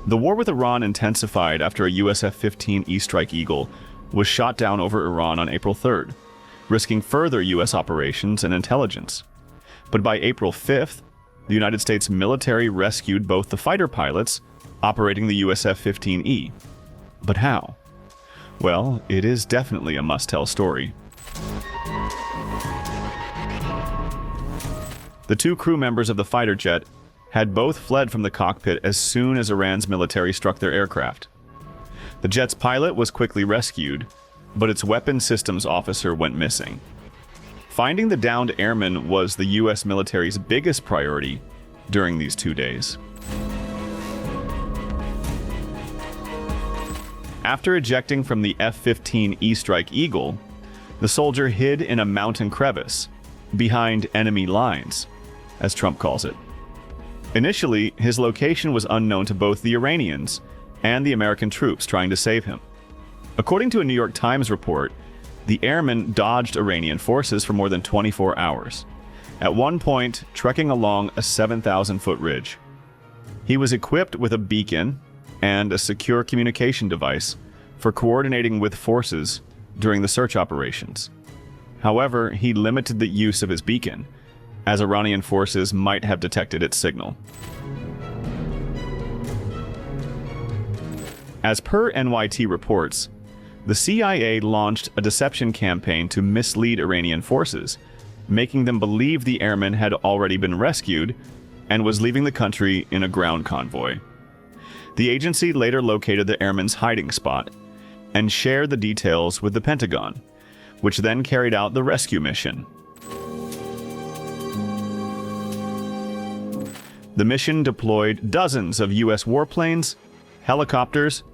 The war with Iran intensified after a US F-15E Strike Eagle was shot down over Iran on April 3rd, risking further US operations and intelligence. But by April 5th, the United States military rescued both the fighter pilots operating the US F-15E. But how? Well, it is definitely a must-tell story. The two crew members of the fighter jet had both fled from the cockpit as soon as Iran's military struck their aircraft. The jet's pilot was quickly rescued, but its weapons systems officer went missing. Finding the downed airman was the US military's biggest priority during these 2 days. After ejecting from the F-15E Strike Eagle, the soldier hid in a mountain crevice, behind enemy lines, as Trump calls it. Initially, his location was unknown to both the Iranians and the American troops trying to save him. According to a New York Times report, the airman dodged Iranian forces for more than 24 hours, at one point trekking along a 7,000-foot ridge. He was equipped with a beacon and a secure communication device for coordinating with forces during the search operations. However, he limited the use of his beacon, as Iranian forces might have detected its signal. As per NYT reports, the CIA launched a deception campaign to mislead Iranian forces, making them believe the airman had already been rescued and was leaving the country in a ground convoy. The agency later located the airman's hiding spot and shared the details with the Pentagon, which then carried out the rescue mission. The mission deployed dozens of US warplanes, helicopters,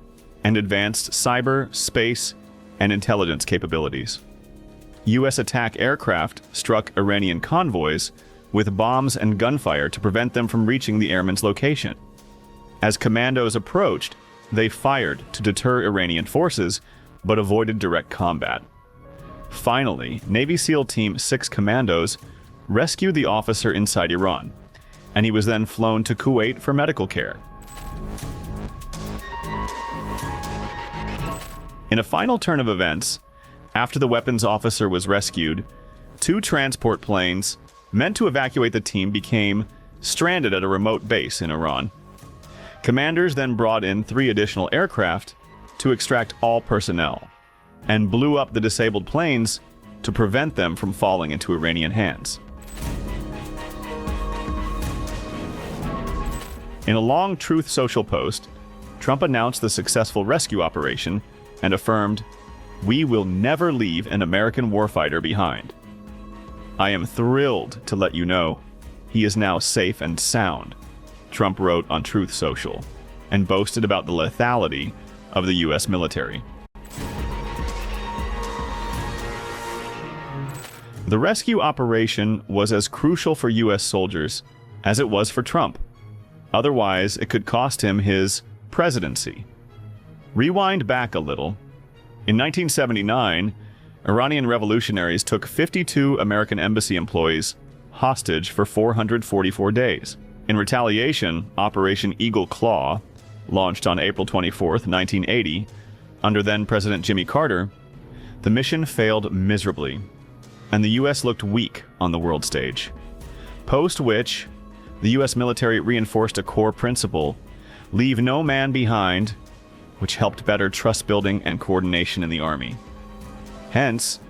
and advanced cyber, space, and intelligence capabilities. US attack aircraft struck Iranian convoys with bombs and gunfire to prevent them from reaching the airman's location. As commandos approached, they fired to deter Iranian forces, but avoided direct combat. Finally, Navy SEAL Team 6 commandos rescued the officer inside Iran, and he was then flown to Kuwait for medical care. In a final turn of events, after the weapons officer was rescued, 2 transport planes meant to evacuate the team became stranded at a remote base in Iran. Commanders then brought in 3 additional aircraft to extract all personnel, and blew up the disabled planes to prevent them from falling into Iranian hands. In a long Truth Social post, Trump announced the successful rescue operation and affirmed, "We will never leave an American warfighter behind. I am thrilled to let you know he is now safe and sound," Trump wrote on Truth Social, and boasted about the lethality of the US military. The rescue operation was as crucial for US soldiers as it was for Trump. Otherwise, it could cost him his presidency. Rewind back a little. In 1979, Iranian revolutionaries took 52 American embassy employees hostage for 444 days. In retaliation, Operation Eagle Claw, launched on April 24, 1980, under then-President Jimmy Carter, the mission failed miserably, and the US looked weak on the world stage. Post which, the US military reinforced a core principle, leave no man behind, which helped better trust building and coordination in the army. Hence,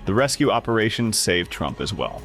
the rescue operation saved Trump as well.